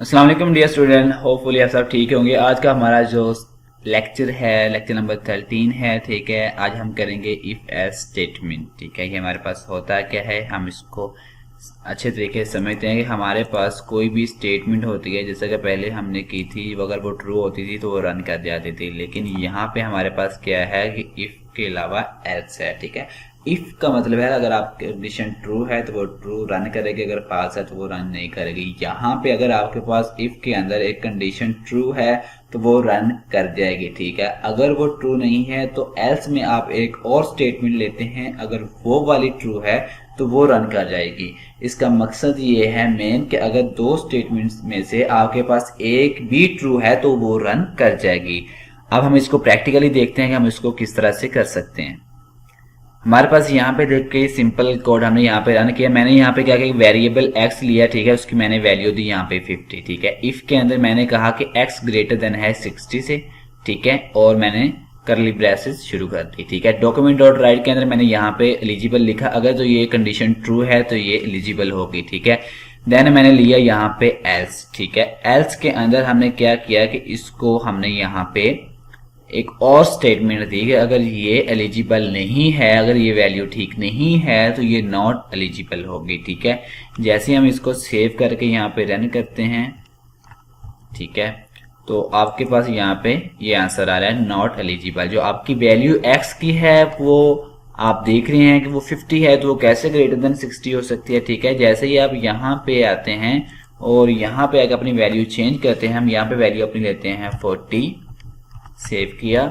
अस्सलाम वालेकुम dear student, hopefully आप सब ठीक होंगे। आज का हमारा जो लेक्चर है लेक्चर नंबर 13 है। ठीक है, आज हम करेंगे इफ एल्स स्टेटमेंट। ठीक है, ये हमारे पास होता क्या है, हम इसको अच्छे तरीके से समझते हैं कि हमारे पास कोई भी स्टेटमेंट होती है, जैसे कि पहले हमने की थी, अगर वो ट्रू होती थी तो वो रन कर जाती थी। लेकिन यहाँ पे हमारे पास क्या है कि इफ के अलावा एल्स है। ठीक है, इफ का मतलब है अगर आपकी कंडीशन ट्रू है तो वो ट्रू रन करेगी, अगर फाल्स है तो वो रन नहीं करेगी। यहाँ पे अगर आपके पास इफ के अंदर एक कंडीशन ट्रू है तो वो रन कर जाएगी। ठीक है, अगर वो ट्रू नहीं है तो एल्स में आप एक और स्टेटमेंट लेते हैं, अगर वो वाली ट्रू है तो वो रन कर जाएगी। इसका मकसद ये है मेन कि अगर दो स्टेटमेंट्स में से आपके पास एक भी ट्रू है तो वो रन कर जाएगी। अब हम इसको प्रैक्टिकली देखते हैं कि हम इसको किस तरह से कर सकते हैं। हमारे पास यहाँ पे देख के सिंपल कोड हमने यहाँ पे रन किया। मैंने यहाँ पे क्या किया, वेरिएबल x लिया। ठीक है, उसकी मैंने वैल्यू दी यहाँ पे 50। ठीक है, इफ के अंदर मैंने कहा कि x ग्रेटर देन है 60 से। ठीक है, और मैंने करली ब्रेसेस शुरू कर दी। ठीक है, डॉक्यूमेंट डॉट राइट के अंदर मैंने यहाँ पे एलिजिबल लिखा, अगर तो ये कंडीशन ट्रू है तो ये एलिजिबल होगी। ठीक है, देन मैंने लिया यहाँ पे एल्स। ठीक है, एल्स के अंदर हमने क्या किया कि इसको हमने यहाँ पे एक और स्टेटमेंट दी कि अगर ये एलिजिबल नहीं है, अगर ये वैल्यू ठीक नहीं है तो ये नॉट एलिजिबल होगी। ठीक है, जैसे हम इसको सेव करके यहाँ पे रन करते हैं, ठीक है, तो आपके पास यहाँ पे ये आंसर आ रहा है नॉट एलिजिबल। जो आपकी वैल्यू x की है वो आप देख रहे हैं कि वो 50 है, तो वो कैसे ग्रेटर देन 60 हो सकती है। ठीक है, जैसे ही आप यहाँ पे आते हैं और यहाँ पे आकर अपनी वैल्यू चेंज करते हैं, हम यहाँ पे वैल्यू अपनी लेते हैं 40, सेव किया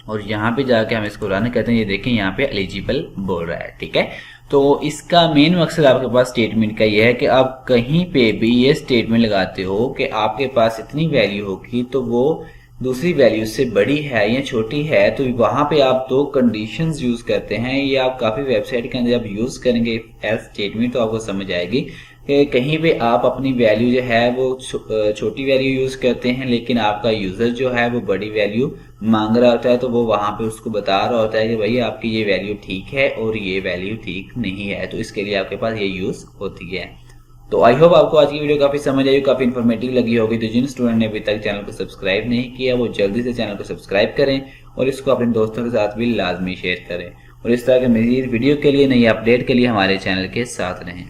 और यहाँ पे जाके हम इसको रन करते हैं। ये देखें यहाँ पे एलिजिबल बोल रहा है। ठीक है, तो इसका मेन मकसद आपके पास स्टेटमेंट का ये है कि आप कहीं पे भी ये स्टेटमेंट लगाते हो कि आपके पास इतनी वैल्यू होगी तो वो दूसरी वैल्यू से बड़ी है या छोटी है, तो वहां पे आप दो कंडीशंस यूज करते हैं। ये आप काफी वेबसाइट के अंदर जब यूज करेंगे एल्स स्टेटमेंट तो आपको समझ आएगी कि कहीं पे आप अपनी वैल्यू जो है वो छोटी वैल्यू यूज करते हैं, लेकिन आपका यूजर जो है वो बड़ी वैल्यू मांग रहा होता है, तो वो वहां पे उसको बता रहा होता है कि भाई आपकी ये वैल्यू ठीक है और ये वैल्यू ठीक नहीं है, तो इसके लिए आपके पास ये यूज होती है। तो आई होप आपको आज की वीडियो काफी समझ आई, काफी इन्फॉर्मेटिव लगी होगी। तो जिन स्टूडेंट ने अभी तक चैनल को सब्सक्राइब नहीं किया वो जल्दी से चैनल को सब्सक्राइब करें और इसको अपने दोस्तों के साथ भी लाजमी शेयर करें, और इस तरह के मजीद वीडियो के लिए, नई अपडेट के लिए हमारे चैनल के साथ रहें।